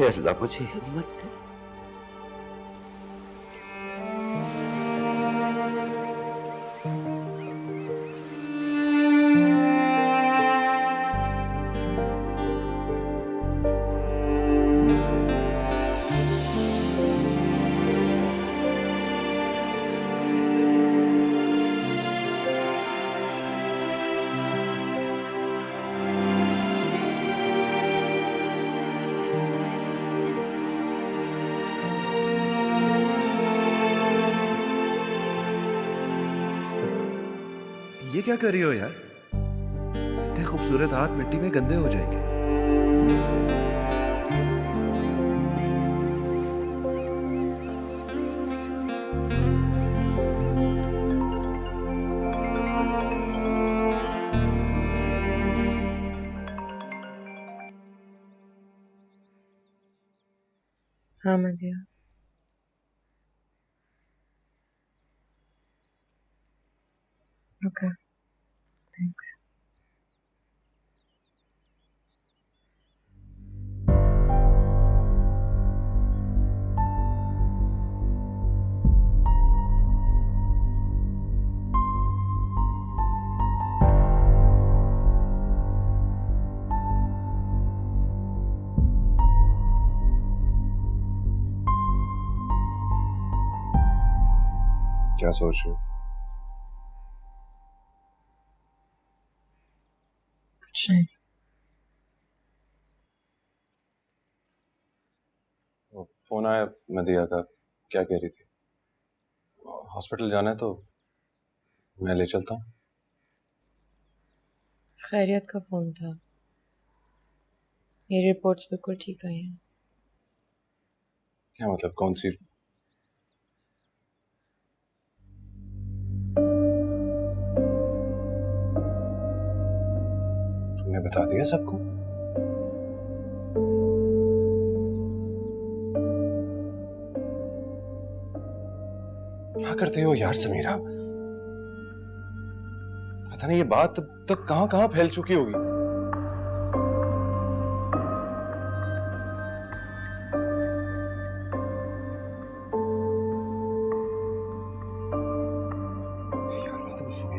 अल्लाह मुझे हिम्मत दे। ये क्या कर रही हो यार? इतने खूबसूरत हाथ मिट्टी में गंदे हो जाएंगे। हाँ मदिया, ओके थैंक्स। क्या सोच रहे हो? कुछ नहीं। फोन आया मदिया का, क्या कह रही थी? हॉस्पिटल जाना है तो मैं ले चलता हूँ। खैरियत का फोन था। मेरी रिपोर्ट्स बिल्कुल ठीक आई हैं। क्या मतलब, कौन सी? तुमने बता दिया सबको? क्या करते हो यार समीरा? पता नहीं ये बात अब तक कहां कहां फैल चुकी होगी।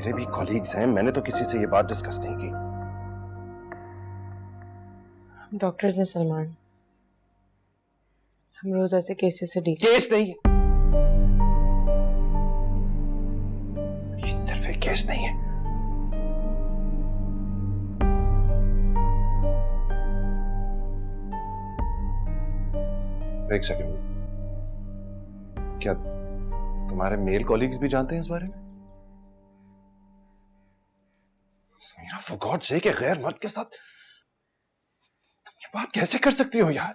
मेरे भी कॉलीग्स हैं, मैंने तो किसी से ये बात डिस्कस नहीं की। डॉक्टर्स हैं सलमान, हम रोज ऐसे केसेस से डील। केस नहीं है, ये सिर्फ एक केस नहीं है। एक सेकंड, क्या तुम्हारे मेल कॉलीग्स भी जानते हैं इस बारे में? समीरा, फॉर गॉड सेक, एक गैर मर्द के साथ तुम ये बात कैसे कर सकती हो यार?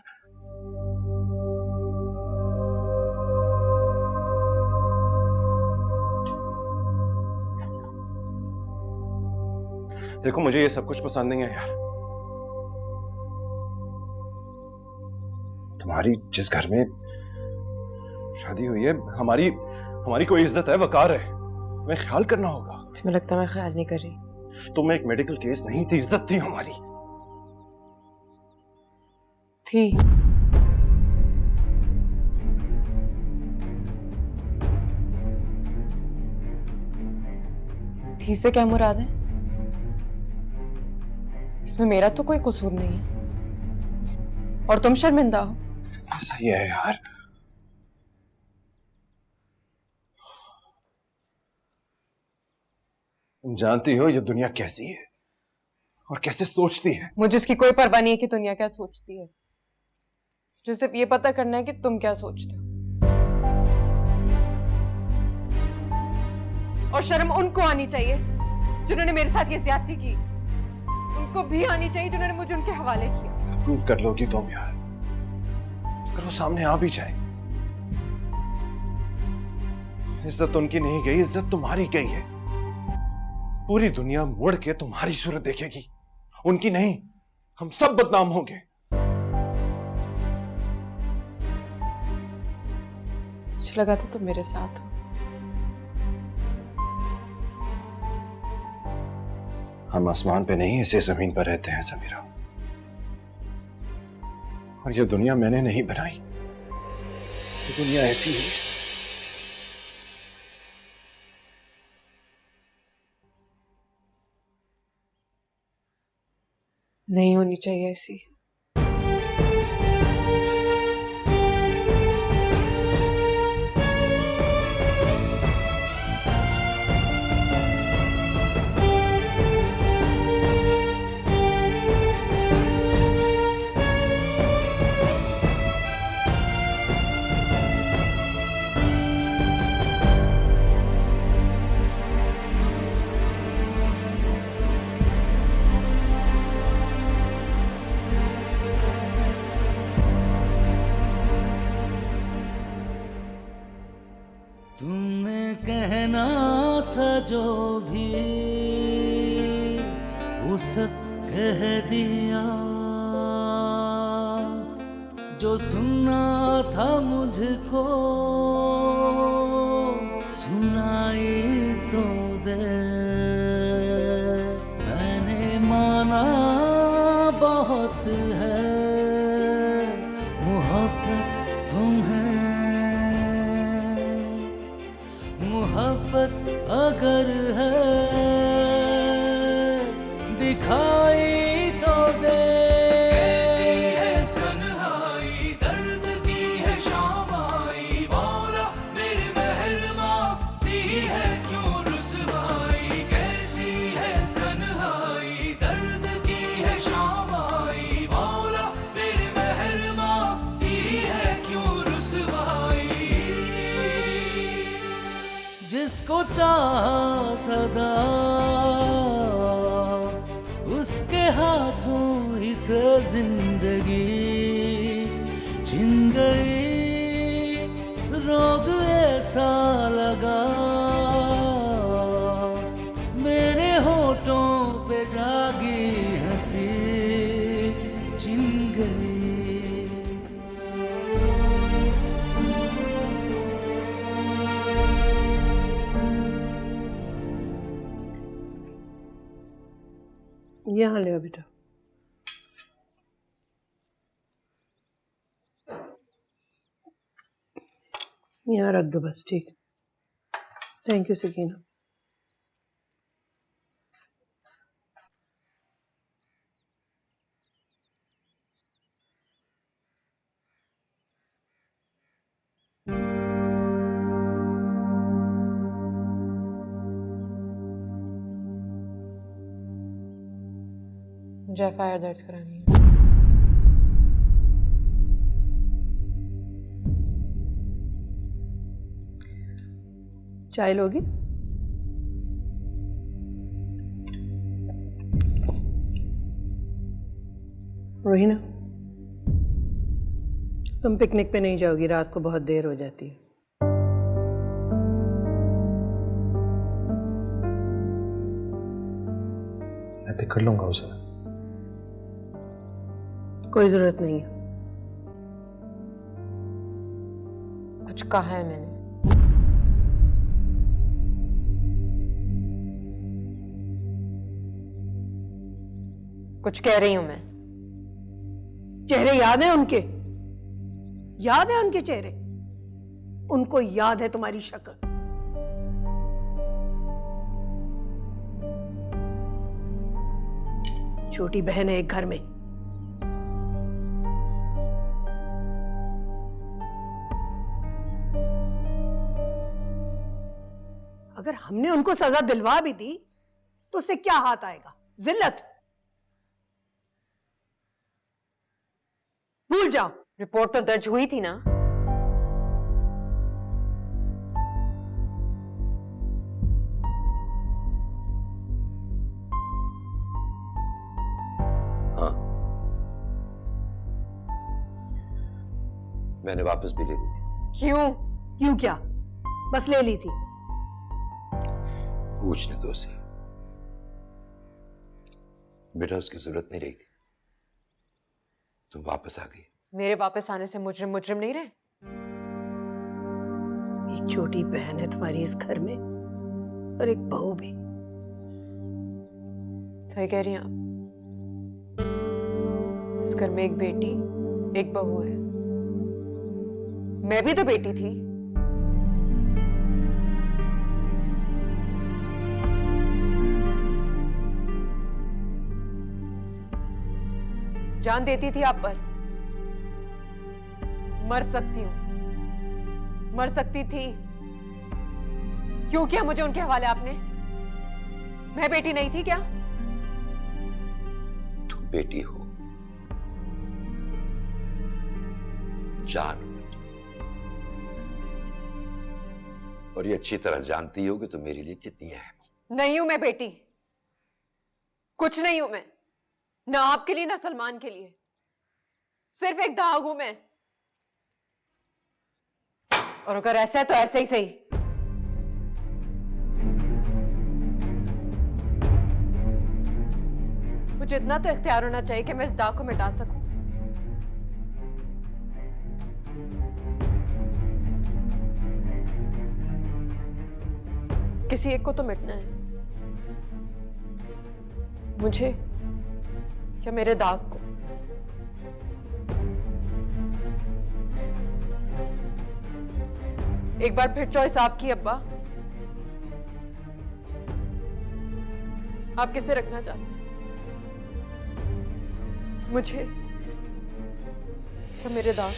देखो, मुझे ये सब कुछ पसंद नहीं है यार। तुम्हारी जिस घर में शादी हुई है, हमारी कोई इज्जत है, वकार है, तुम्हें ख्याल करना होगा। तुम्हें लगता है मैं ख्याल नहीं कर रही? तुम एक मेडिकल केस नहीं थी, इज्जत थी हमारी। थी से क्या मुराद है? इसमें मेरा तो कोई कसूर नहीं है और तुम शर्मिंदा हो। ऐसा ही है यार। तुम जानती हो ये दुनिया कैसी है और कैसे सोचती है। मुझे इसकी कोई परवाह नहीं है कि दुनिया क्या सोचती है। मुझे सिर्फ ये पता करना है कि तुम क्या सोचते हो। और शर्म उनको आनी चाहिए जिन्होंने मेरे साथ ये ज्यादती की, उनको भी आनी चाहिए जिन्होंने मुझे उनके हवाले किया। प्रूव कर लोगी तुम यार, अगर वो सामने आ भी जाए। इज्जत उनकी नहीं गई, इज्जत तुम्हारी गई है। पूरी दुनिया मुड़ के तुम्हारी सूरत देखेगी, उनकी नहीं। हम सब बदनाम होंगे। मुझे लगा था तुम मेरे साथ हो। हम आसमान पे नहीं, इसी जमीन पर रहते हैं समीरा। और ये दुनिया मैंने नहीं बनाई, ये दुनिया ऐसी है। नहीं होनी चाहिए ऐसी। तुमने कहना था जो भी वो सब कह दिया, जो सुनना था मुझको सुनाई तो दे। मैंने माना बहुत है मोहब्बत तुम्हें, मोहब्बत अगर है दिखाई तो दे। कैसी है तन्हाई, दर्द की है शामाई, मौला मेरे मेहरमा दी है क्यों रुसवाई। कैसी है तन्हाई, दर्द की है शामाई, मौला मेरे मेहरमा दी है क्यों रुसवाई। जिसको चाहा सदा उसके हाथों ही से जिंदगी छिन गई। रोग ऐसा लगा मेरे होठों पे जागी हंसी छिन गई। यहाँ ले बेटा। यहाँ रख दो बस, ठीक। Thank you Sakina. मुझे FIR दर्ज करानी है। चाय लोगी? रोहिना, तुम पिकनिक पे नहीं जाओगी, रात को बहुत देर हो जाती है। मैं पिक कर लूंगा उसे। कोई जरूरत नहीं है। कुछ कहा है मैंने? कुछ कह रही हूं मैं। चेहरे याद है उनके? याद है उनके चेहरे? उनको याद है तुम्हारी शक्ल? छोटी बहन है एक घर में। अगर हमने उनको सजा दिलवा भी दी तो उससे क्या हाथ आएगा? जिल्लत। भूल जाओ। रिपोर्ट तो दर्ज हुई थी ना? हाँ, मैंने वापस भी ले ली थी। क्यों? क्यों क्या? बस ले ली थी। पूछने दो उसे। बेटा उसकी जरूरत नहीं रही थी, तुम वापस आ गई। मेरे वापस आने से मुजरिम मुजरिम नहीं रहे? एक छोटी बहन है तुम्हारी इस घर में और एक बहू भी। सही कह रही हैं आप। इस घर में एक बेटी एक बहू है। मैं भी तो बेटी थी। जान देती थी आप पर। मर सकती हूं, मर सकती थी। क्यों किया मुझे उनके हवाले आपने? मैं बेटी नहीं थी क्या? तुम बेटी हो, जान हो मेरी। और ये अच्छी तरह जानती हो कि तुम मेरे लिए कितनी अहम। नहीं हूं मैं बेटी, कुछ नहीं हूं मैं। ना आपके लिए ना सलमान के लिए। सिर्फ एक दाग हूं मैं। और अगर ऐसा है तो ऐसे ही सही। मुझे इतना तो इख्तियार होना चाहिए कि मैं इस दाग को मिटा सकूं। किसी एक को तो मिटना है, मुझे या मेरे दाग को। एक बार फिर चॉइस आपकी अब्बा। आप किसे रखना चाहते हैं, मुझे या मेरे दाग?